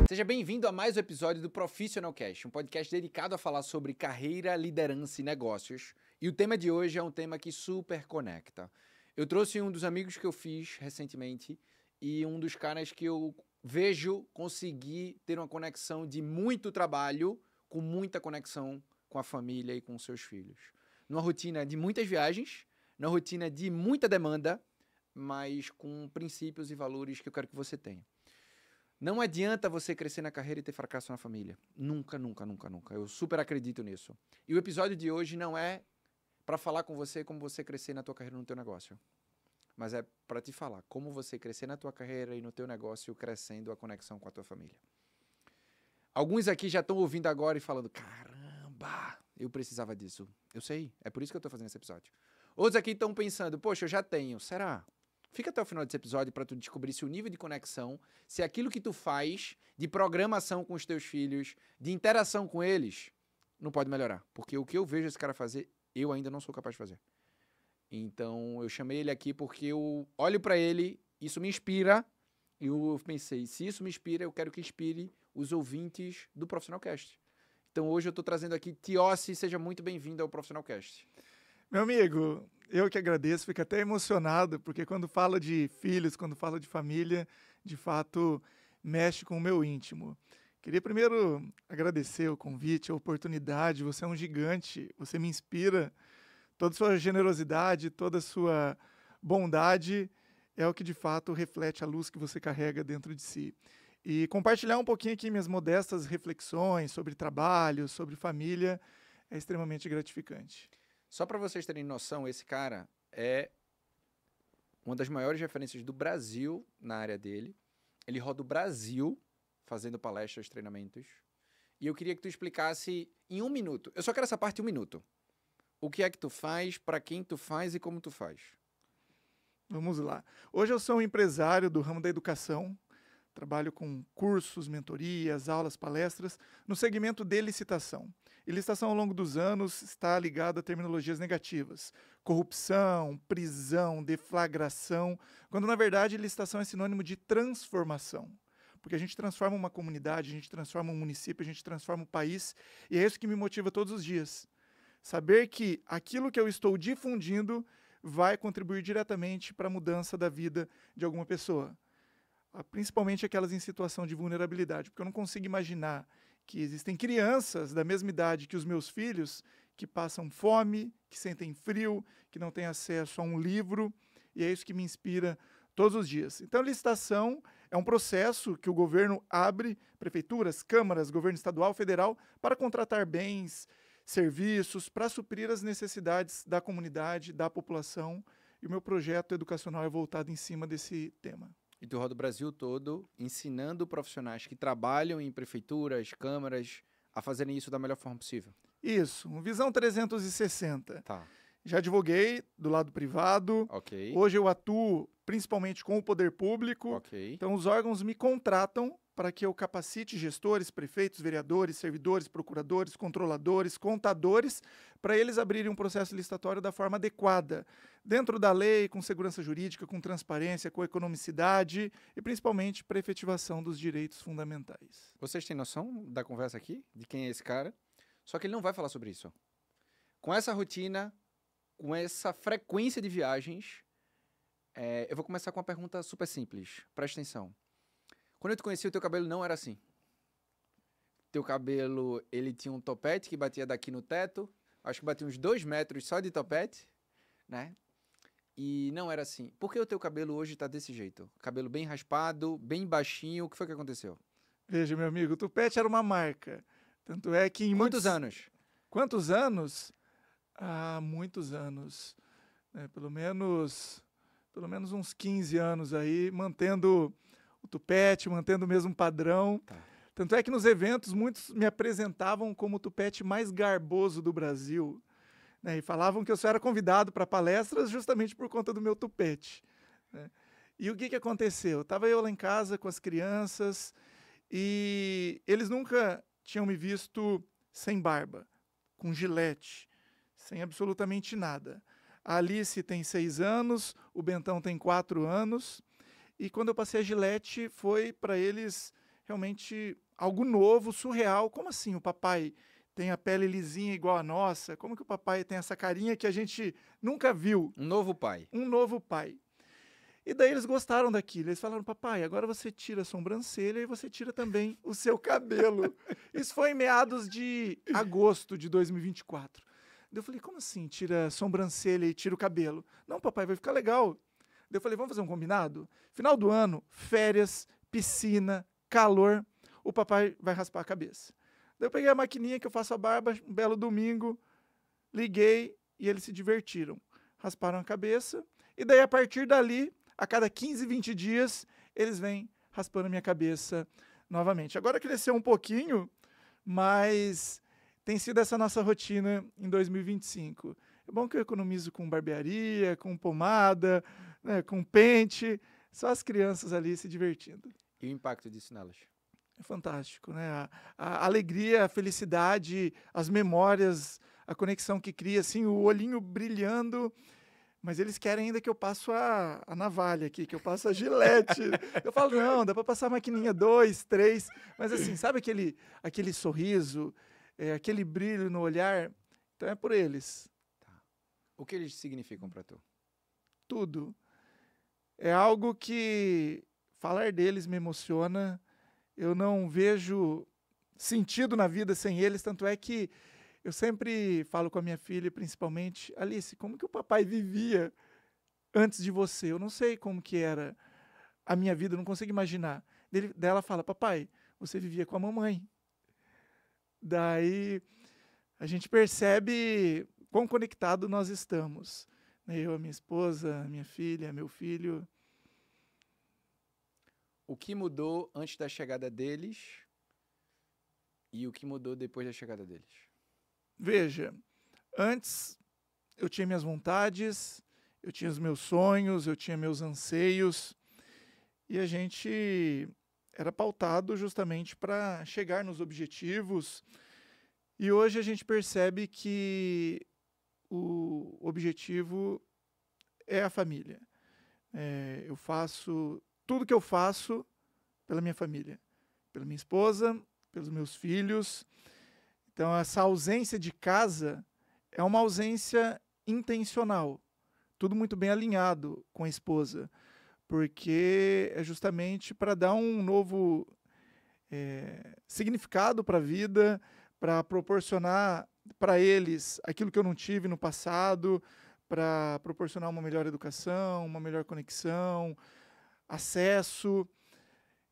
Seja bem-vindo a mais um episódio do Profissional Cast, um podcast dedicado a falar sobre carreira, liderança e negócios. E o tema de hoje é um tema que super conecta. Eu trouxe um dos amigos que eu fiz recentemente e um dos caras que eu vejo conseguir ter uma conexão de muito trabalho com muita conexão com a família e com seus filhos. Numa rotina de muitas viagens, numa rotina de muita demanda, mas com princípios e valores que eu quero que você tenha. Não adianta você crescer na carreira e ter fracasso na família. Nunca, nunca, nunca, nunca. Eu super acredito nisso. E o episódio de hoje não é para falar com você como você crescer na tua carreira e no teu negócio. Mas é para te falar como você crescer na tua carreira e no teu negócio, crescendo a conexão com a tua família. Alguns aqui já estão ouvindo agora e falando, caramba, eu precisava disso. Eu sei, é por isso que eu estou fazendo esse episódio. Outros aqui estão pensando, poxa, eu já tenho, será? Fica até o final desse episódio para tu descobrir se o nível de conexão, se aquilo que tu faz de programação com os teus filhos, de interação com eles, não pode melhorar. Porque o que eu vejo esse cara fazer, eu ainda não sou capaz de fazer. Então, eu chamei ele aqui porque eu olho para ele, isso me inspira, e eu pensei, se isso me inspira, eu quero que inspire os ouvintes do Profissional Cast. Então, hoje eu estou trazendo aqui Tiossi, seja muito bem-vindo ao Profissional Cast. Meu amigo, eu que agradeço, fico até emocionado, porque quando fala de filhos, quando fala de família, de fato, mexe com o meu íntimo. Queria primeiro agradecer o convite, a oportunidade, você é um gigante, você me inspira, toda a sua generosidade, toda a sua bondade é o que de fato reflete a luz que você carrega dentro de si. E compartilhar um pouquinho aqui minhas modestas reflexões sobre trabalho, sobre família, é extremamente gratificante. Só para vocês terem noção, esse cara é uma das maiores referências do Brasil na área dele. Ele roda o Brasil fazendo palestras, treinamentos. E eu queria que tu explicasse em 1 minuto. Eu só quero essa parte em 1 minuto. O que é que tu faz, para quem tu faz e como tu faz. Vamos lá. Hoje eu sou um empresário do ramo da educação. Trabalho com cursos, mentorias, aulas, palestras, no segmento de licitação. E licitação, ao longo dos anos, está ligada a terminologias negativas. Corrupção, prisão, deflagração, quando, na verdade, licitação é sinônimo de transformação. Porque a gente transforma uma comunidade, a gente transforma um município, a gente transforma um país, e é isso que me motiva todos os dias. Saber que aquilo que eu estou difundindo vai contribuir diretamente para a mudança da vida de alguma pessoa. Principalmente aquelas em situação de vulnerabilidade, porque eu não consigo imaginar que existem crianças da mesma idade que os meus filhos que passam fome, que sentem frio, que não têm acesso a um livro, e é isso que me inspira todos os dias. Então, a licitação é um processo que o governo abre, prefeituras, câmaras, governo estadual, federal, para contratar bens, serviços, para suprir as necessidades da comunidade, da população, e o meu projeto educacional é voltado em cima desse tema. E tu roda o Brasil todo ensinando profissionais que trabalham em prefeituras, câmaras, a fazerem isso da melhor forma possível. Isso, Visão 360. Tá. Já advoguei do lado privado. Ok. Hoje eu atuo principalmente com o poder público. Ok. Então os órgãos me contratam para que eu capacite gestores, prefeitos, vereadores, servidores, procuradores, controladores, contadores, para eles abrirem um processo licitatório da forma adequada, dentro da lei, com segurança jurídica, com transparência, com economicidade e principalmente para efetivação dos direitos fundamentais. Vocês têm noção da conversa aqui? De quem é esse cara? Só que ele não vai falar sobre isso. Com essa rotina, com essa frequência de viagens, eu vou começar com uma pergunta super simples. Presta atenção. Quando eu te conheci, o teu cabelo não era assim. Teu cabelo, ele tinha um topete que batia daqui no teto. Acho que batia uns 2 metros só de topete, né? E não era assim. Por que o teu cabelo hoje tá desse jeito? Cabelo bem raspado, bem baixinho. O que foi que aconteceu? Veja, meu amigo, o tupete era uma marca. Tanto é que em Quantos anos? Quantos anos? Muitos anos. Pelo menos uns 15 anos aí, mantendo o tupete, mantendo o mesmo padrão. Tá. Tanto é que nos eventos muitos me apresentavam como o tupete mais garboso do Brasil, né? E falavam que eu só era convidado para palestras justamente por conta do meu tupete, né? E o que aconteceu? Estava eu lá em casa com as crianças e eles nunca tinham me visto sem barba, com gilete, sem absolutamente nada. A Alice tem 6 anos, o Bentão tem 4 anos. E quando eu passei a Gillette, foi para eles realmente algo novo, surreal. Como assim o papai tem a pele lisinha igual a nossa? Como que o papai tem essa carinha que a gente nunca viu? Um novo pai. Um novo pai. E daí eles gostaram daquilo. Eles falaram, papai, agora você tira a sobrancelha e você tira também o seu cabelo. Isso foi em meados de agosto de 2024. Daí eu falei, como assim tira a sobrancelha e tira o cabelo? Não, papai, vai ficar legal. Daí eu falei, vamos fazer um combinado? Final do ano, férias, piscina, calor, o papai vai raspar a cabeça. Daí eu peguei a maquininha que eu faço a barba, um belo domingo, liguei e eles se divertiram. Rasparam a cabeça e daí a partir dali, a cada 15, 20 dias, eles vêm raspando a minha cabeça novamente. Agora cresceu um pouquinho, mas tem sido essa nossa rotina em 2025. É bom que eu economizo com barbearia, com pomada, né, com pente, só as crianças ali se divertindo. E o impacto disso nelas? É fantástico, né? A alegria, a felicidade, as memórias, a conexão que cria, assim, o olhinho brilhando. Mas eles querem ainda que eu passe a navalha aqui, que eu passe a gilete. Eu falo, não, dá para passar a maquininha 2, 3. Mas assim, sabe aquele sorriso, aquele brilho no olhar? Então é por eles. Tá. O que eles significam para tu? Tudo. É algo que falar deles me emociona. Eu não vejo sentido na vida sem eles, tanto é que eu sempre falo com a minha filha, principalmente, Alice, como que o papai vivia antes de você? Eu não sei como que era a minha vida, eu não consigo imaginar. Daí ela fala, papai, você vivia com a mamãe. Daí a gente percebe quão conectado nós estamos. Eu, a minha esposa, a minha filha, meu filho. O que mudou antes da chegada deles e o que mudou depois da chegada deles? Veja, antes eu tinha minhas vontades, eu tinha os meus sonhos, eu tinha meus anseios, e a gente era pautado justamente para chegar nos objetivos. E hoje a gente percebe que o objetivo é a família. Eu faço tudo que eu faço pela minha família, pela minha esposa, pelos meus filhos. Então, essa ausência de casa é uma ausência intencional. Tudo muito bem alinhado com a esposa, porque é justamente para dar um novo significado para a vida, para proporcionar para eles aquilo que eu não tive no passado, para proporcionar uma melhor educação, uma melhor conexão, acesso.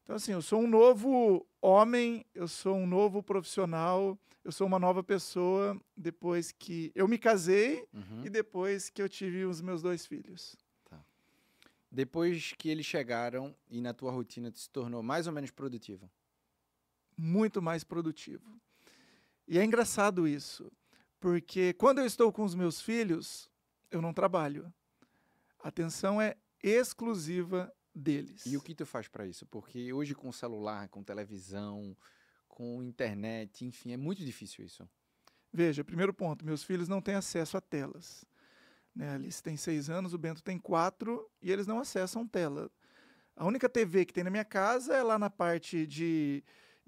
Então, assim, eu sou um novo homem, eu sou um novo profissional, eu sou uma nova pessoa depois que eu me casei e depois que eu tive os meus 2 filhos. Tá. Depois que eles chegaram e na tua rotina se tornou mais ou menos produtivo? Muito mais produtivo. E é engraçado isso, porque quando eu estou com os meus filhos, eu não trabalho. A atenção é exclusiva deles. E o que tu faz para isso? Porque hoje com celular, com televisão, com internet, enfim, é muito difícil isso. Veja, primeiro ponto, meus filhos não têm acesso a telas. A Alice tem 6 anos, o Bento tem 4 e eles não acessam tela. A única TV que tem na minha casa é lá na parte de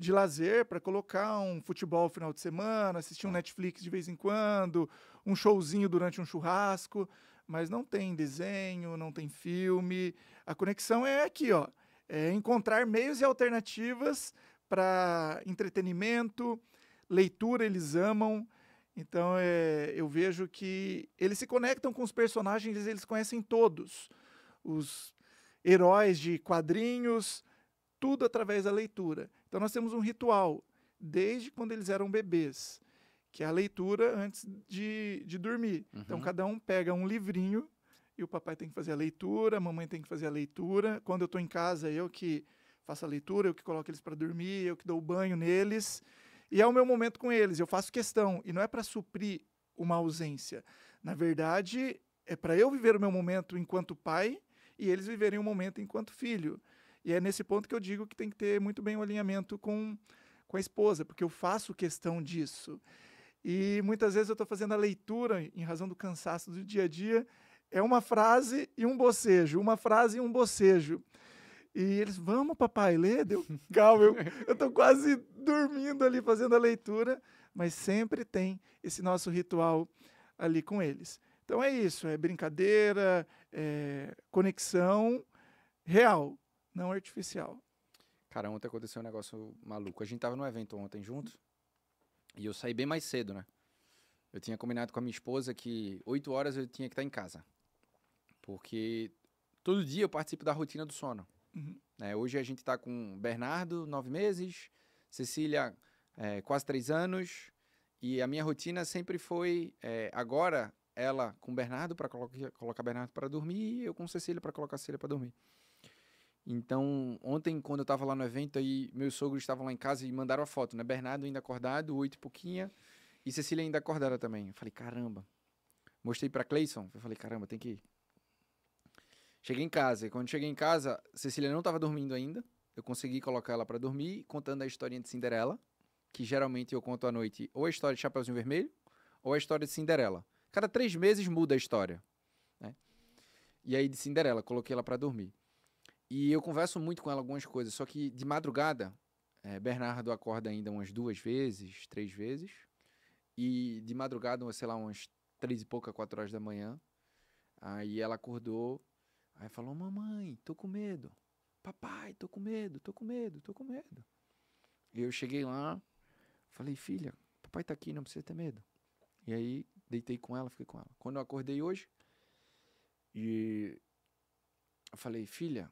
lazer, para colocar um futebol no final de semana, assistir um Netflix de vez em quando, um showzinho durante um churrasco, mas não tem desenho, não tem filme. A conexão é aqui, ó, é encontrar meios e alternativas para entretenimento, leitura eles amam. Então eu vejo que eles se conectam com os personagens, eles conhecem todos. Os heróis de quadrinhos, tudo através da leitura. Então nós temos um ritual, desde quando eles eram bebês, que é a leitura antes de dormir. Então cada um pega um livrinho e o papai tem que fazer a leitura, a mamãe tem que fazer a leitura. Quando eu estou em casa, eu que faço a leitura, eu que coloco eles para dormir, eu que dou o banho neles. E é o meu momento com eles, eu faço questão. E não é para suprir uma ausência. Na verdade, é para eu viver o meu momento enquanto pai e eles viverem o momento enquanto filho. E é nesse ponto que eu digo que tem que ter muito bem o alinhamento com a esposa, porque eu faço questão disso. E muitas vezes eu estou fazendo a leitura, em razão do cansaço do dia a dia, é uma frase e um bocejo, uma frase e um bocejo. E eles, vamos, papai, lê? Deu, calma, eu tô quase dormindo ali fazendo a leitura, mas sempre tem esse nosso ritual ali com eles. Então é isso, é brincadeira, é conexão real, não artificial. Cara, ontem aconteceu um negócio maluco. A gente tava num evento ontem juntos e eu saí bem mais cedo, né? Eu tinha combinado com a minha esposa que 8 horas eu tinha que estar em casa. Porque todo dia eu participo da rotina do sono. Uhum. Né? Hoje a gente tá com Bernardo, 9 meses, Cecília, quase 3 anos. E a minha rotina sempre foi, agora, ela com Bernardo para colocar Bernardo para dormir e eu com Cecília para colocar Cecília para dormir. Então, ontem, quando eu tava lá no evento, aí meus sogros estavam lá em casa e mandaram a foto, né? Bernardo ainda acordado, 8 e pouquinha, e Cecília ainda acordada também. Eu falei, caramba. Mostrei pra Cleison, eu falei, caramba, tem que ir. Cheguei em casa, e quando cheguei em casa, Cecília não tava dormindo ainda. Eu consegui colocar ela pra dormir, contando a historinha de Cinderela, que geralmente eu conto à noite ou a história de Chapeuzinho Vermelho, ou a história de Cinderela. Cada 3 meses muda a história, né? E aí de Cinderela, coloquei ela pra dormir. E eu converso muito com ela algumas coisas, só que de madrugada, Bernardo acorda ainda umas 2 vezes, 3 vezes. E de madrugada, sei lá, umas 3 e pouca, 4 horas da manhã. Aí ela acordou, aí falou, mamãe, tô com medo. Papai, tô com medo, tô com medo, tô com medo. E eu cheguei lá, falei, filha, papai tá aqui, não precisa ter medo. E aí, deitei com ela, fiquei com ela. Quando eu acordei hoje, e eu falei, filha,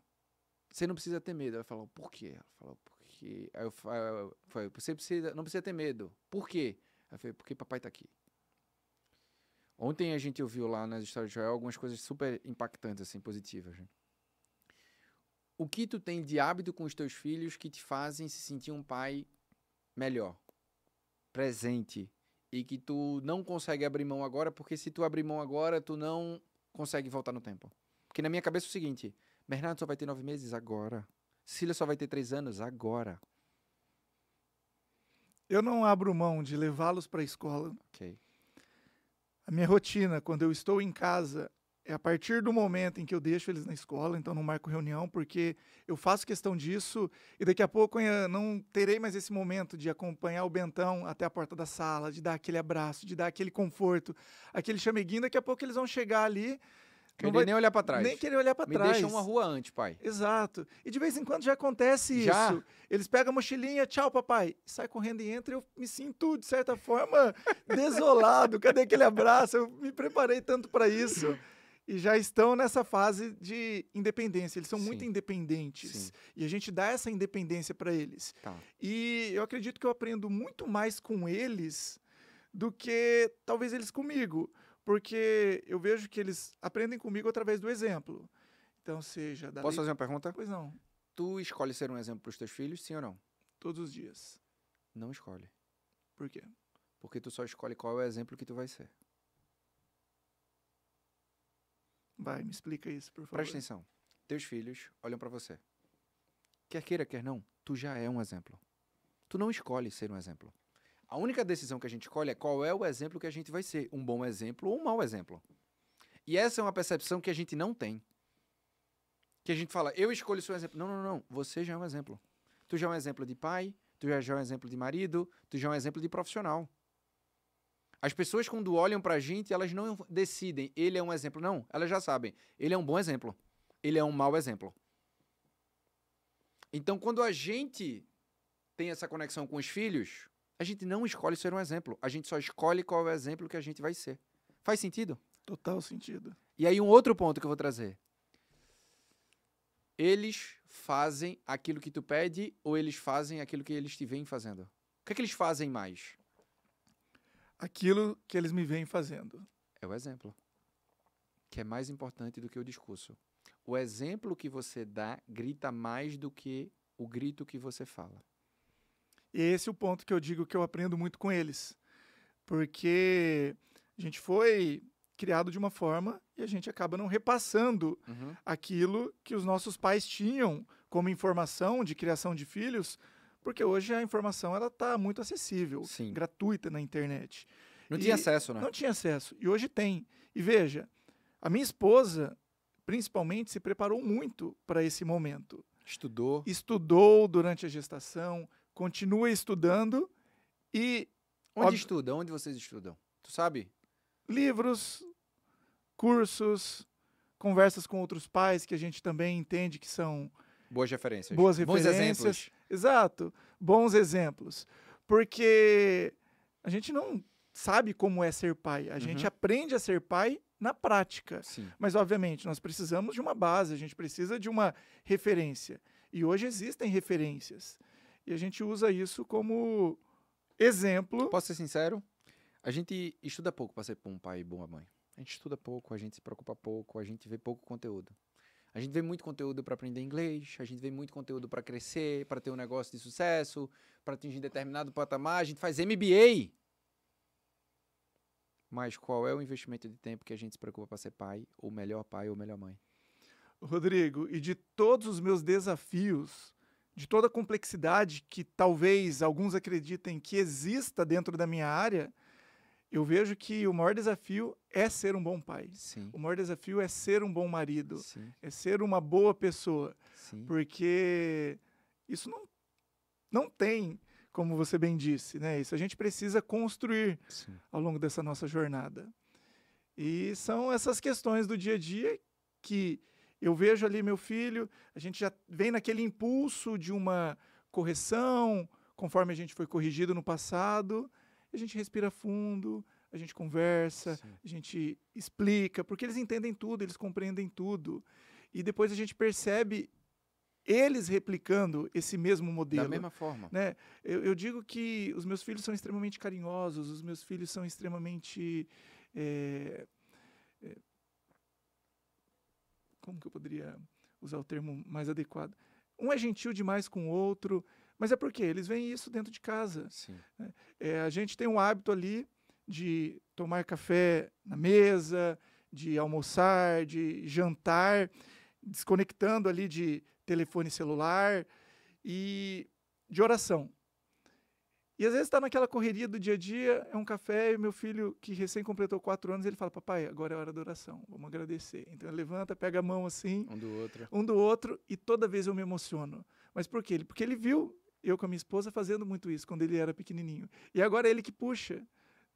você não precisa ter medo. Ela falou, por quê? Ela falou, porque... Aí eu falei, você não precisa ter medo. Por quê? Ela falou, porque papai tá aqui. Ontem a gente ouviu lá nas histórias de Joel algumas coisas super impactantes, assim, positivas. Né? O que tu tem de hábito com os teus filhos que te fazem se sentir um pai melhor, presente, e que tu não consegue abrir mão agora, porque se tu abrir mão agora, tu não consegue voltar no tempo. Porque na minha cabeça é o seguinte... Bernardo só vai ter 9 meses agora. Cecília só vai ter 3 anos agora. Eu não abro mão de levá-los para a escola. Ok. A minha rotina, quando eu estou em casa, é a partir do momento em que eu deixo eles na escola, então não marco reunião, porque eu faço questão disso e daqui a pouco eu não terei mais esse momento de acompanhar o Bentão até a porta da sala, de dar aquele abraço, de dar aquele conforto, aquele chameguinho. Daqui a pouco eles vão chegar ali... Querer nem olhar pra trás. Nem querer olhar pra trás. Me deixa uma rua antes, pai. Exato. E de vez em quando já acontece isso. Eles pegam a mochilinha, tchau, papai. Sai correndo e entra, eu me sinto, de certa forma, desolado. Cadê aquele abraço? Eu me preparei tanto para isso. E já estão nessa fase de independência. Eles são muito independentes. Sim. E a gente dá essa independência para eles. Tá. E eu acredito que eu aprendo muito mais com eles do que talvez eles comigo. Porque eu vejo que eles aprendem comigo através do exemplo. Então, seja... Posso fazer uma pergunta? Pois não. Tu escolhe ser um exemplo para os teus filhos, sim ou não? Todos os dias. Não escolhe. Por quê? Porque tu só escolhe qual é o exemplo que tu vai ser. Vai, me explica isso, por favor. Presta atenção. Teus filhos olham para você. Quer queira, quer não, tu já é um exemplo. Tu não escolhe ser um exemplo. A única decisão que a gente escolhe é qual é o exemplo que a gente vai ser. Um bom exemplo ou um mau exemplo. E essa é uma percepção que a gente não tem. Que a gente fala, eu escolho ser um exemplo. Não, não, não. Você já é um exemplo. Tu já é um exemplo de pai, tu já é um exemplo de marido, tu já é um exemplo de profissional. As pessoas, quando olham pra gente, elas não decidem, ele é um exemplo. Não, elas já sabem. Ele é um bom exemplo. Ele é um mau exemplo. Então, quando a gente tem essa conexão com os filhos... A gente não escolhe ser um exemplo. A gente só escolhe qual é o exemplo que a gente vai ser. Faz sentido? Total sentido. E aí um outro ponto que eu vou trazer. Eles fazem aquilo que tu pede ou eles fazem aquilo que eles te veem fazendo? O que é que eles fazem mais? Aquilo que eles me veem fazendo. É o exemplo. Que é mais importante do que o discurso. O exemplo que você dá grita mais do que o grito que você fala. E esse é o ponto que eu digo que eu aprendo muito com eles. Porque a gente foi criado de uma forma e a gente acaba não repassando aquilo que os nossos pais tinham como informação de criação de filhos Porque hoje a informação ela está muito acessível, Sim. gratuita na internet. Não E tinha acesso, né? Não tinha acesso. E hoje tem. E veja, a minha esposa, principalmente, se preparou muito para esse momento. Estudou. Estudou durante a gestação, continua estudando e Onde estuda? Onde vocês estudam? Tu sabe? livros, cursos, conversas com outros pais que a gente também entende que são Boas referências. boas Bons referências. exemplos. Exato, bons exemplos. Porque a gente não sabe como é ser pai, a gente aprende a ser pai na prática. Sim. Mas, obviamente, nós precisamos de uma base, a gente precisa de uma referência. E hoje existem referências. E a gente usa isso como exemplo. Posso ser sincero? A gente estuda pouco para ser um pai e boa mãe. A gente estuda pouco, a gente se preocupa pouco, a gente vê pouco conteúdo. A gente vê muito conteúdo para aprender inglês, a gente vê muito conteúdo para crescer, para ter um negócio de sucesso, para atingir determinado patamar. A gente faz MBA. Mas qual é o investimento de tempo que a gente se preocupa para ser pai ou melhor mãe? Rodrigo, e de todos os meus desafios, de toda a complexidade que talvez alguns acreditem que exista dentro da minha área, eu vejo que o maior desafio é ser um bom pai. Sim. O maior desafio é ser um bom marido, Sim. é ser uma boa pessoa, Sim. porque isso não tem, como você bem disse, né? Isso a gente precisa construir Sim. ao longo dessa nossa jornada. E são essas questões do dia a dia que eu vejo ali meu filho, a gente já vem naquele impulso de uma correção, conforme a gente foi corrigido no passado, a gente respira fundo, a gente conversa, Sim. a gente explica, porque eles entendem tudo, eles compreendem tudo. E depois a gente percebe eles replicando esse mesmo modelo. Da mesma forma. Né? Eu digo que os meus filhos são extremamente carinhosos, os meus filhos são extremamente... como que eu poderia usar o termo mais adequado? Um é gentil demais com o outro, mas é porque eles veem isso dentro de casa. Sim. Né? A gente tem um hábito ali de tomar café na mesa, de almoçar, de jantar, desconectando ali de telefone celular e de oração. E às vezes está naquela correria do dia a dia, é um café, e meu filho, que recém completou 4 anos, ele fala, papai, agora é hora da oração, vamos agradecer. Então ele levanta, pega a mão assim, um do outro, e toda vez eu me emociono. Mas por quê? Porque ele viu eu com a minha esposa fazendo muito isso, quando ele era pequenininho. E agora é ele que puxa.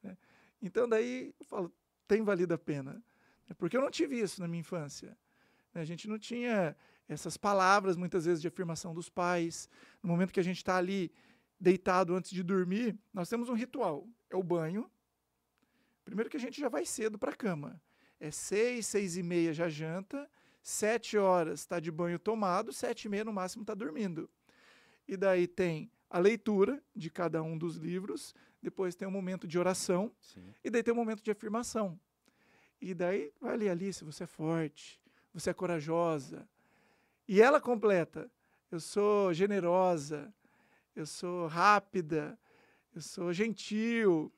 Né? Então daí eu falo, tem valido a pena. Porque eu não tive isso na minha infância. A gente não tinha essas palavras, muitas vezes, de afirmação dos pais. No momento que a gente está ali, deitado antes de dormir, nós temos um ritual. É o banho. Primeiro que a gente já vai cedo para a cama. É 6, 6:30 já janta, 7 horas está de banho tomado, 7:30 no máximo está dormindo. E daí tem a leitura de cada um dos livros, depois tem um momento de oração, Sim. e daí tem um momento de afirmação. E daí vai ali, Alice, você é forte, você é corajosa. E ela completa, eu sou generosa, eu sou rápida, eu sou gentil.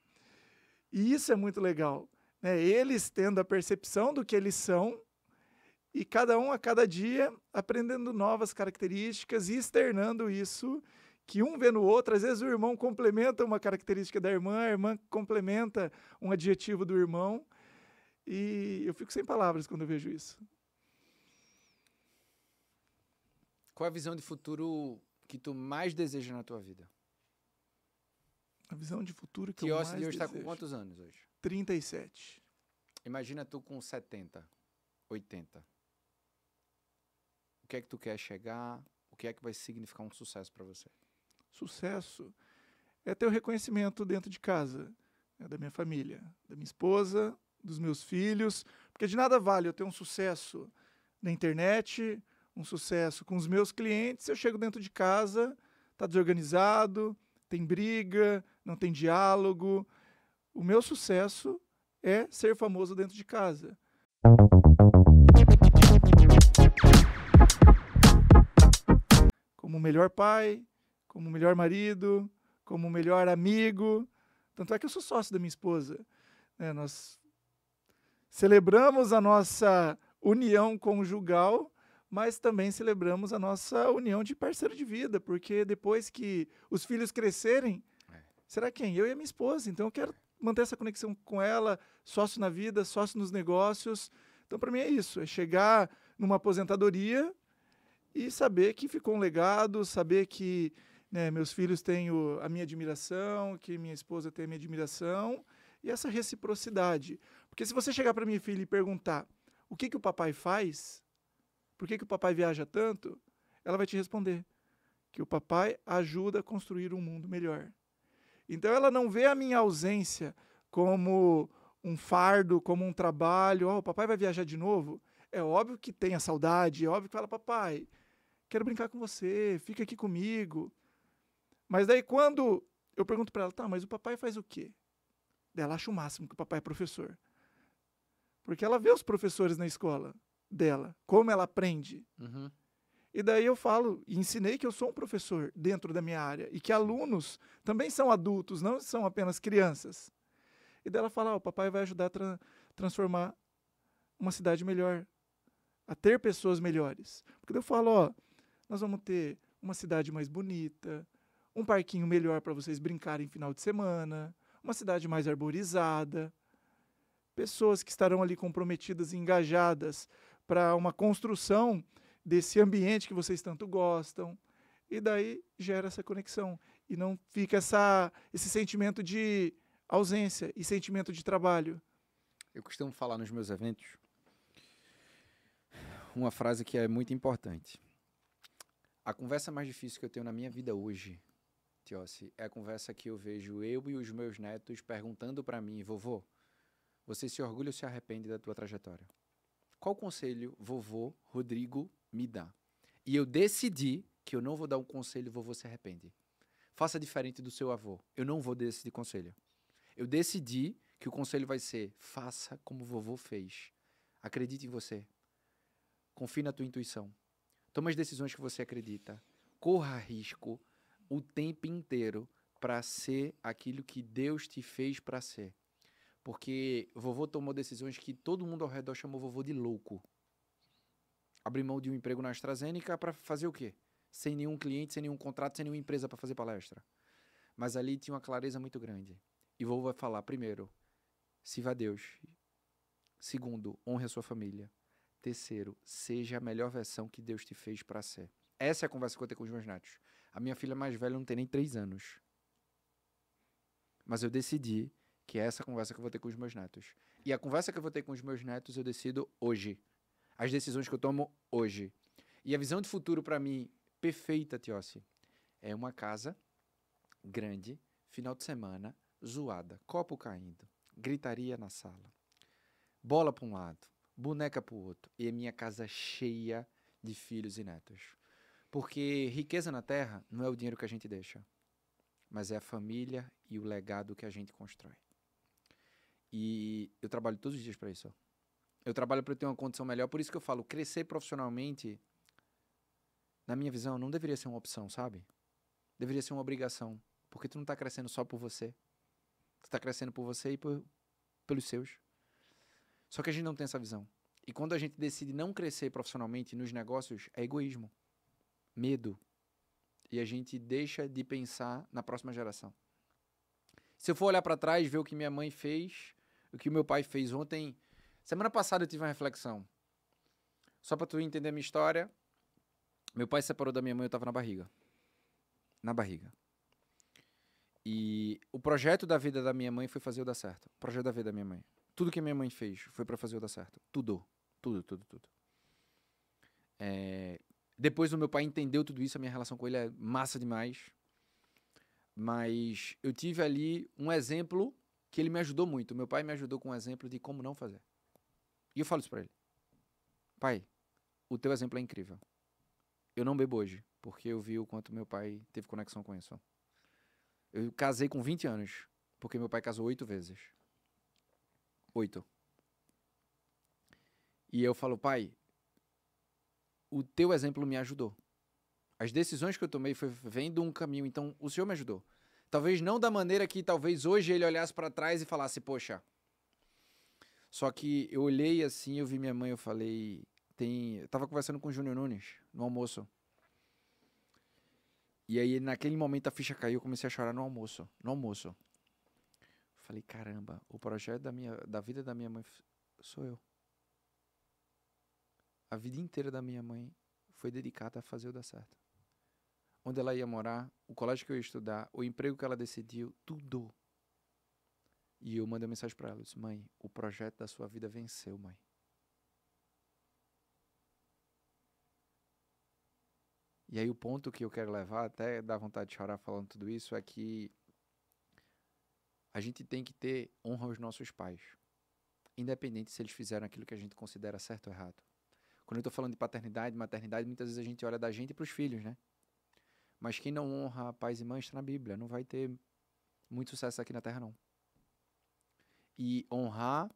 E isso é muito legal. Né? Eles tendo a percepção do que eles são e cada um a cada dia aprendendo novas características e externando isso, que um vê no outro. Às vezes o irmão complementa uma característica da irmã, a irmã complementa um adjetivo do irmão. E eu fico sem palavras quando eu vejo isso. Qual é a visão de futuro que tu mais deseja na tua vida? A visão de futuro que eu mais Teócio de hoje está desejo. com quantos anos hoje? 37. Imagina tu com 70, 80. O que é que tu quer chegar? O que é que vai significar um sucesso para você? Sucesso é ter o reconhecimento dentro de casa, né, da minha família, da minha esposa, dos meus filhos, porque de nada vale eu ter um sucesso na internet, um sucesso com os meus clientes, eu chego dentro de casa, está desorganizado, tem briga, não tem diálogo. O meu sucesso é ser famoso dentro de casa. Como o melhor pai, como o melhor marido, como o melhor amigo. Tanto é que eu sou sócio da minha esposa. Nós celebramos a nossa união conjugal, mas também celebramos a nossa união de parceiro de vida, porque depois que os filhos crescerem, será quem? Eu e a minha esposa. Então eu quero manter essa conexão com ela, sócio na vida, sócio nos negócios. Então para mim é isso, é chegar numa aposentadoria e saber que ficou um legado, saber que, né, meus filhos têm a minha admiração, que minha esposa tem a minha admiração, e essa reciprocidade. Porque se você chegar para minha filha e perguntar o que o papai faz, por que o papai viaja tanto, ela vai te responder que o papai ajuda a construir um mundo melhor. Então ela não vê a minha ausência como um fardo, como um trabalho. O papai vai viajar de novo? É óbvio que tem a saudade, é óbvio que fala, papai, quero brincar com você, fica aqui comigo. Mas daí quando eu pergunto para ela, tá, mas o papai faz o quê? Daí ela acha o máximo que o papai é professor. Porque ela vê os professores na escola dela, como ela aprende. Uhum. E daí eu falo, e ensinei que eu sou um professor dentro da minha área, e que alunos também são adultos, não são apenas crianças. E daí ela fala, o papai vai ajudar a transformar uma cidade melhor, a ter pessoas melhores. Porque daí eu falo, nós vamos ter uma cidade mais bonita, um parquinho melhor para vocês brincarem final de semana, uma cidade mais arborizada, pessoas que estarão ali comprometidas e engajadas para uma construção desse ambiente que vocês tanto gostam. E daí gera essa conexão. E não fica esse sentimento de ausência e sentimento de trabalho. Eu costumo falar nos meus eventos uma frase que é muito importante. A conversa mais difícil que eu tenho na minha vida hoje, Tiossi, é a conversa que eu vejo eu e os meus netos perguntando para mim, vovô, você se orgulha ou se arrepende da tua trajetória? Qual conselho vovô Rodrigo me dá? E eu decidi que eu não vou dar um conselho, vovô se arrepende. Faça diferente do seu avô. Eu não vou decidir conselho. Eu decidi que o conselho vai ser, faça como o vovô fez. Acredite em você. Confie na tua intuição. Toma as decisões que você acredita. Corra risco o tempo inteiro para ser aquilo que Deus te fez para ser. Porque o vovô tomou decisões que todo mundo ao redor chamou o vovô de louco. Abrir mão de um emprego na AstraZeneca para fazer o quê? Sem nenhum cliente, sem nenhum contrato, sem nenhuma empresa para fazer palestra. Mas ali tinha uma clareza muito grande. E o vovô vai falar, primeiro, sirva a Deus. Segundo, honre a sua família. Terceiro, seja a melhor versão que Deus te fez para ser. Essa é a conversa que eu tenho com os meus netos. A minha filha mais velha não tem nem 3 anos. Mas eu decidi que é essa conversa que eu vou ter com os meus netos. E a conversa que eu vou ter com os meus netos eu decido hoje. As decisões que eu tomo hoje. E a visão de futuro para mim, perfeita, Tiossi, é uma casa grande, final de semana, zoada, copo caindo, gritaria na sala, bola para um lado, boneca para o outro, e a minha casa cheia de filhos e netos. Porque riqueza na terra não é o dinheiro que a gente deixa, mas é a família e o legado que a gente constrói. E eu trabalho todos os dias para isso. Eu trabalho para ter uma condição melhor, por isso que eu falo, crescer profissionalmente, na minha visão, não deveria ser uma opção, sabe? Deveria ser uma obrigação, porque tu não está crescendo só por você. Tu está crescendo por você e pelos seus. Só que a gente não tem essa visão. E quando a gente decide não crescer profissionalmente nos negócios, é egoísmo, medo. E a gente deixa de pensar na próxima geração. Se eu for olhar para trás, ver o que minha mãe fez, o que o meu pai fez ontem. Semana passada eu tive uma reflexão. Só para tu entender a minha história, meu pai se separou da minha mãe, eu estava na barriga. Na barriga. E o projeto da vida da minha mãe foi fazer eu dar certo. O projeto da vida da minha mãe. Tudo que a minha mãe fez foi para fazer eu dar certo. Tudo. Depois o meu pai entendeu tudo isso, a minha relação com ele é massa demais. Mas eu tive ali um exemplo que ele me ajudou muito. Meu pai me ajudou com um exemplo de como não fazer. E eu falo isso pra ele. Pai, o teu exemplo é incrível. Eu não bebo hoje, porque eu vi o quanto meu pai teve conexão com isso. Eu casei com 20 anos, porque meu pai casou 8 vezes. 8. E eu falo, pai, o teu exemplo me ajudou. As decisões que eu tomei foi vendo um caminho, então o Senhor me ajudou. Talvez não da maneira que talvez hoje ele olhasse para trás e falasse, poxa. Só que eu olhei assim, eu vi minha mãe, eu falei, Eu tava conversando com o Júnior Nunes no almoço. E aí, naquele momento, a ficha caiu, eu comecei a chorar no almoço. No almoço. Falei, caramba, o projeto da vida da minha mãe sou eu. A vida inteira da minha mãe foi dedicada a fazer eu dar certo. Onde ela ia morar, o colégio que eu ia estudar, o emprego que ela decidiu, tudo. E eu mandei uma mensagem pra ela, eu disse, mãe, o projeto da sua vida venceu, mãe. E aí o ponto que eu quero levar, até dá vontade de chorar falando tudo isso, é que a gente tem que ter honra aos nossos pais. Independente se eles fizeram aquilo que a gente considera certo ou errado. Quando eu tô falando de paternidade, maternidade, muitas vezes a gente olha da gente pros filhos, né? Mas quem não honra pais e mães está na Bíblia. Não vai ter muito sucesso aqui na Terra, não. E honrar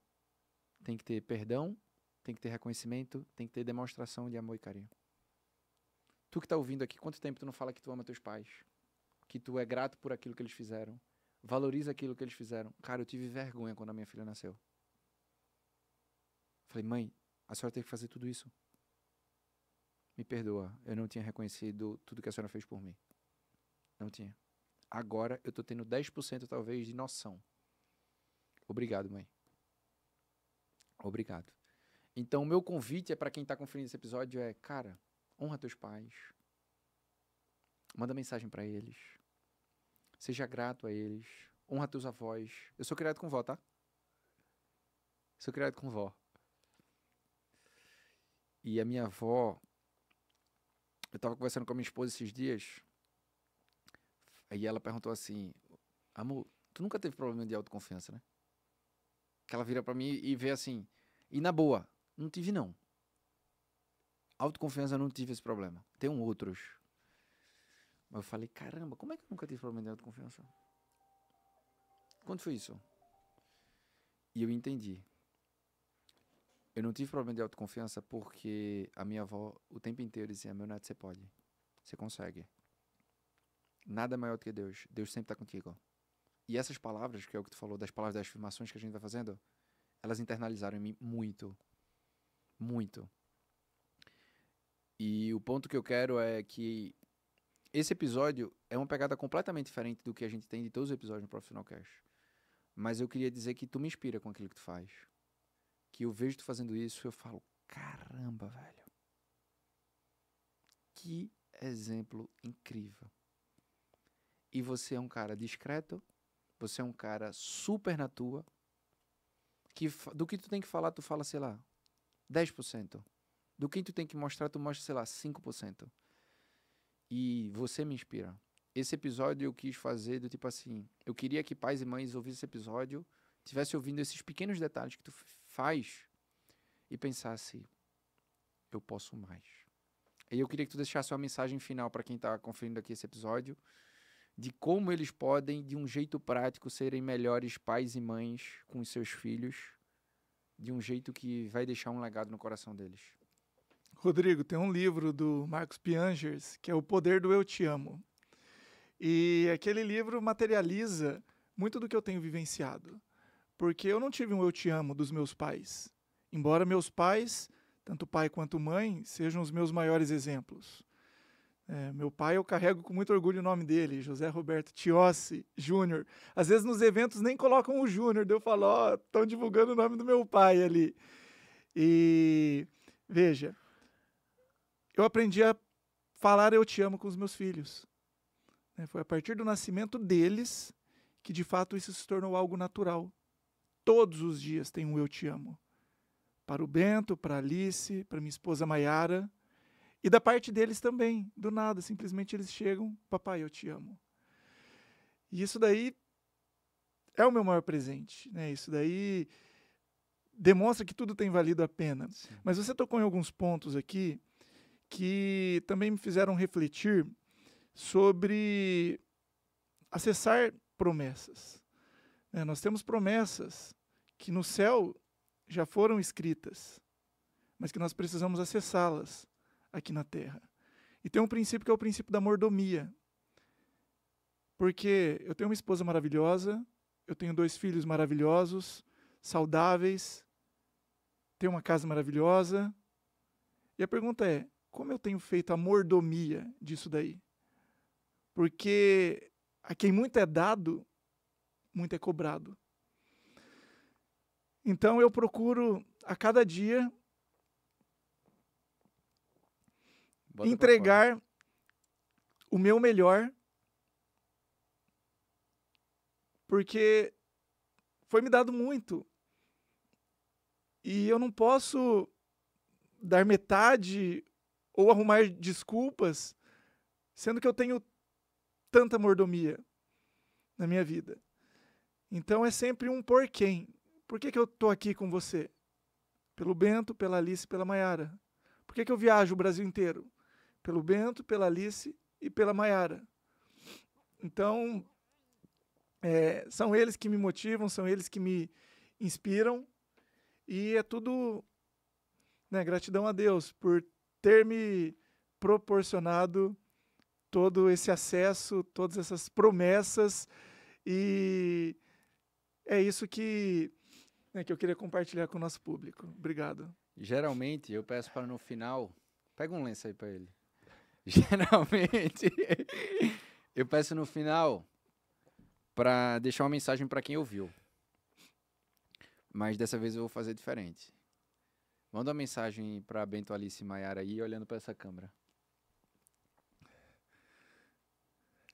tem que ter perdão, tem que ter reconhecimento, tem que ter demonstração de amor e carinho. Tu que tá ouvindo aqui, quanto tempo tu não fala que tu ama teus pais? Que tu é grato por aquilo que eles fizeram? Valoriza aquilo que eles fizeram. Cara, eu tive vergonha quando a minha filha nasceu. Falei, mãe, a senhora teve que fazer tudo isso? Me perdoa, eu não tinha reconhecido tudo que a senhora fez por mim. Não tinha. Agora eu tô tendo 10% talvez de noção. Obrigado, mãe. Obrigado. Então, o meu convite é para quem tá conferindo esse episódio é, cara, honra teus pais. Manda mensagem para eles. Seja grato a eles. Honra teus avós. Eu sou criado com vó, tá? Sou criado com vó. E a minha avó, eu tava conversando com a minha esposa esses dias, aí ela perguntou assim, amor, tu nunca teve problema de autoconfiança, né? Que ela vira pra mim e vê assim, e na boa, não tive não. Autoconfiança eu não tive esse problema. Tem outros. Mas eu falei, caramba, como é que eu nunca tive problema de autoconfiança? Quando foi isso? E eu entendi. Eu não tive problema de autoconfiança porque a minha avó o tempo inteiro dizia, meu neto, você pode. Você consegue. Nada é maior do que Deus. Deus sempre está contigo. E essas palavras, que é o que tu falou, das palavras das afirmações que a gente vai fazendo, elas internalizaram em mim muito. Muito. E o ponto que eu quero é que esse episódio é uma pegada completamente diferente do que a gente tem de todos os episódios no Profissional Cash. Mas eu queria dizer que tu me inspira com aquilo que tu faz. Que eu vejo tu fazendo isso, eu falo, caramba, velho. Que exemplo incrível. E você é um cara discreto, você é um cara super na tua, que do que tu tem que falar, tu fala, sei lá, 10%. Do que tu tem que mostrar, tu mostra, sei lá, 5%. E você me inspira. Esse episódio eu quis fazer do tipo assim, eu queria que pais e mães ouvissem esse episódio, tivessem ouvindo esses pequenos detalhes que tu faz e pensasse, eu posso mais. E eu queria que tu deixasse uma mensagem final para quem está conferindo aqui esse episódio, de como eles podem, de um jeito prático, serem melhores pais e mães com os seus filhos, de um jeito que vai deixar um legado no coração deles. Rodrigo, tem um livro do Marcos Piangers, que é O Poder do Eu Te Amo. E aquele livro materializa muito do que eu tenho vivenciado. Porque eu não tive um eu te amo dos meus pais. Embora meus pais, tanto pai quanto mãe, sejam os meus maiores exemplos. Meu pai, eu carrego com muito orgulho o nome dele, José Roberto Tiossi Júnior. Às vezes nos eventos nem colocam o Júnior, daí eu falo, ó, estão divulgando o nome do meu pai ali. E, veja, eu aprendi a falar eu te amo com os meus filhos. Foi a partir do nascimento deles que, de fato, isso se tornou algo natural. Todos os dias tem um eu te amo. Para o Bento, para a Alice, para minha esposa Maiara. E da parte deles também, do nada, simplesmente eles chegam, papai, eu te amo. E isso daí é o meu maior presente, né? Isso daí demonstra que tudo tem valido a pena. Sim. Mas você tocou em alguns pontos aqui que também me fizeram refletir sobre acessar promessas. Nós temos promessas que no céu já foram escritas, mas que nós precisamos acessá-las aqui na terra. E tem um princípio que é o princípio da mordomia. Porque eu tenho uma esposa maravilhosa, eu tenho 2 filhos maravilhosos, saudáveis, tenho uma casa maravilhosa, E a pergunta é, como eu tenho feito a mordomia disso daí? Porque a quem muito é dado, muito é cobrado. Então eu procuro a cada dia Bota pra fora. entregar o meu melhor, porque foi me dado muito. E eu não posso dar metade ou arrumar desculpas, sendo que eu tenho tanta mordomia na minha vida. Então é sempre um por quem. Por que eu estou aqui com você? Pelo Bento, pela Alice e pela Maiara. Por que eu viajo o Brasil inteiro? Pelo Bento, pela Alice e pela Maiara. Então, são eles que me motivam, são eles que me inspiram. E é tudo, né, gratidão a Deus por ter me proporcionado todo esse acesso, todas essas promessas. E é isso que eu queria compartilhar com o nosso público. Obrigado. Geralmente, eu peço para no final... Pega um lenço aí para ele. Geralmente, eu peço no final para deixar uma mensagem para quem ouviu. Mas dessa vez eu vou fazer diferente. Manda uma mensagem para Bento, Alice e Maiara aí, olhando para essa câmera.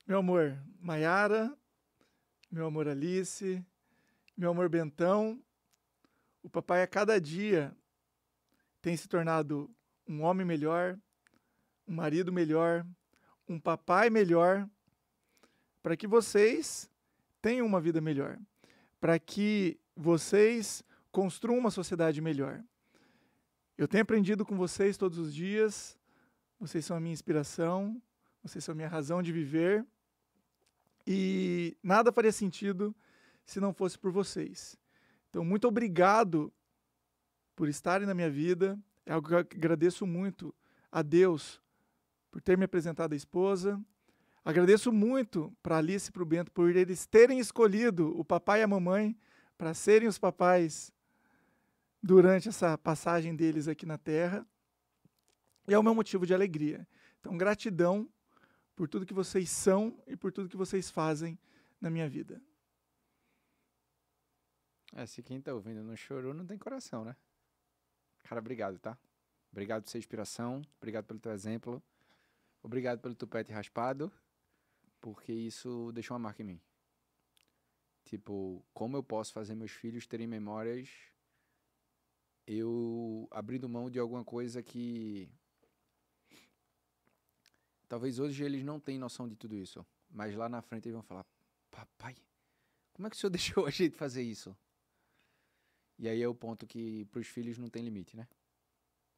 Meu amor, Maiara, meu amor, Alice, meu amor, Bentão, o papai a cada dia tem se tornado um homem melhor, um marido melhor, um papai melhor, para que vocês tenham uma vida melhor, para que vocês construam uma sociedade melhor. Eu tenho aprendido com vocês todos os dias, vocês são a minha inspiração, vocês são a minha razão de viver, e nada faria sentido se não fosse por vocês. Então, muito obrigado por estarem na minha vida. É algo que eu agradeço muito a Deus por ter me apresentado a esposa. Agradeço muito para Alice e para o Bento por eles terem escolhido o papai e a mamãe para serem os papais durante essa passagem deles aqui na Terra. E é o meu motivo de alegria. Então, gratidão por tudo que vocês são e por tudo que vocês fazem na minha vida. Se quem tá ouvindo não chorou, não tem coração, né? Cara, obrigado, tá? Obrigado por ser inspiração, obrigado pelo teu exemplo, obrigado pelo tupete raspado, porque isso deixou uma marca em mim. Tipo, como eu posso fazer meus filhos terem memórias eu abrindo mão de alguma coisa que talvez hoje eles não tenham noção de tudo isso, mas lá na frente eles vão falar: papai, como é que o senhor deixou a gente fazer isso? E aí é o ponto que para os filhos não tem limite, né?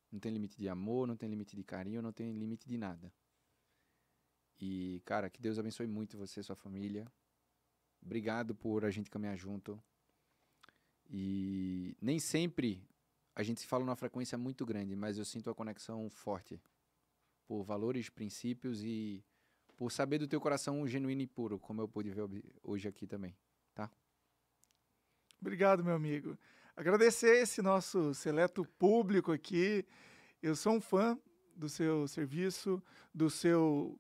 Não tem limite de amor, não tem limite de carinho, não tem limite de nada. E, cara, que Deus abençoe muito você e sua família. Obrigado por a gente caminhar junto. E nem sempre a gente se fala numa frequência muito grande, mas eu sinto a conexão forte por valores, princípios e por saber do teu coração genuíno e puro, como eu pude ver hoje aqui também, tá? Obrigado, meu amigo. Agradecer esse nosso seleto público aqui. Eu sou um fã do seu serviço, do seu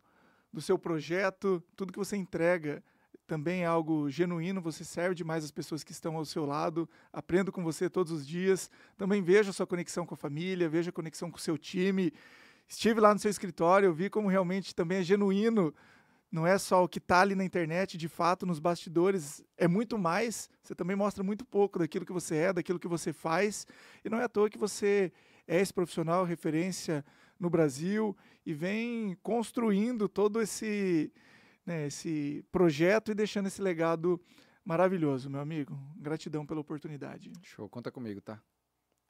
projeto, tudo que você entrega também é algo genuíno, você serve demais as pessoas que estão ao seu lado, aprendo com você todos os dias, também vejo a sua conexão com a família, vejo a conexão com o seu time, estive lá no seu escritório, eu vi como realmente também é genuíno, não é só o que está ali na internet, de fato, nos bastidores, é muito mais, você também mostra muito pouco daquilo que você é, daquilo que você faz, e não é à toa que você é esse profissional, referência no Brasil, e vem construindo todo esse projeto e deixando esse legado maravilhoso, meu amigo. Gratidão pela oportunidade. Show, conta comigo, tá?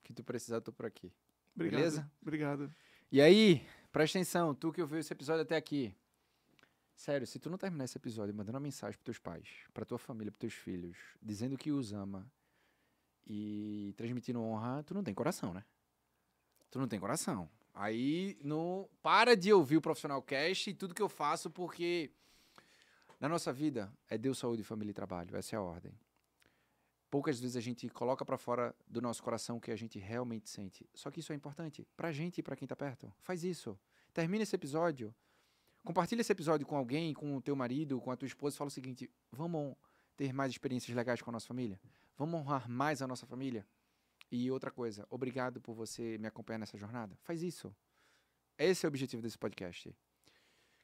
O que tu precisar, eu tô por aqui. Obrigado, beleza? Obrigado. E aí, presta atenção, tu que ouviu esse episódio até aqui. Sério, se tu não terminar esse episódio mandando uma mensagem pros teus pais, pra tua família, pros teus filhos, dizendo que os ama e transmitindo honra, tu não tem coração, né? Tu não tem coração. Aí, para de ouvir o Profissional Cast e tudo que eu faço, porque na nossa vida é Deus, saúde, família e trabalho. Essa é a ordem. Poucas vezes a gente coloca para fora do nosso coração o que a gente realmente sente. Só que isso é importante pra gente e pra quem tá perto. Faz isso. Termina esse episódio. Compartilha esse episódio com alguém, com o teu marido, com a tua esposa. Fala o seguinte: vamos ter mais experiências legais com a nossa família? Vamos honrar mais a nossa família? E outra coisa, obrigado por você me acompanhar nessa jornada. Faz isso. Esse é o objetivo desse podcast.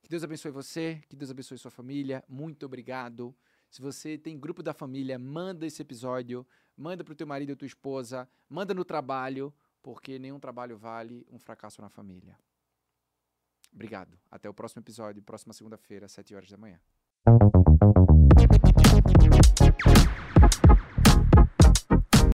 Que Deus abençoe você, que Deus abençoe sua família. Muito obrigado. Se você tem grupo da família, manda esse episódio, manda pro teu marido ou tua esposa, manda no trabalho, porque nenhum trabalho vale um fracasso na família. Obrigado. Até o próximo episódio, próxima segunda-feira, às 7 horas da manhã.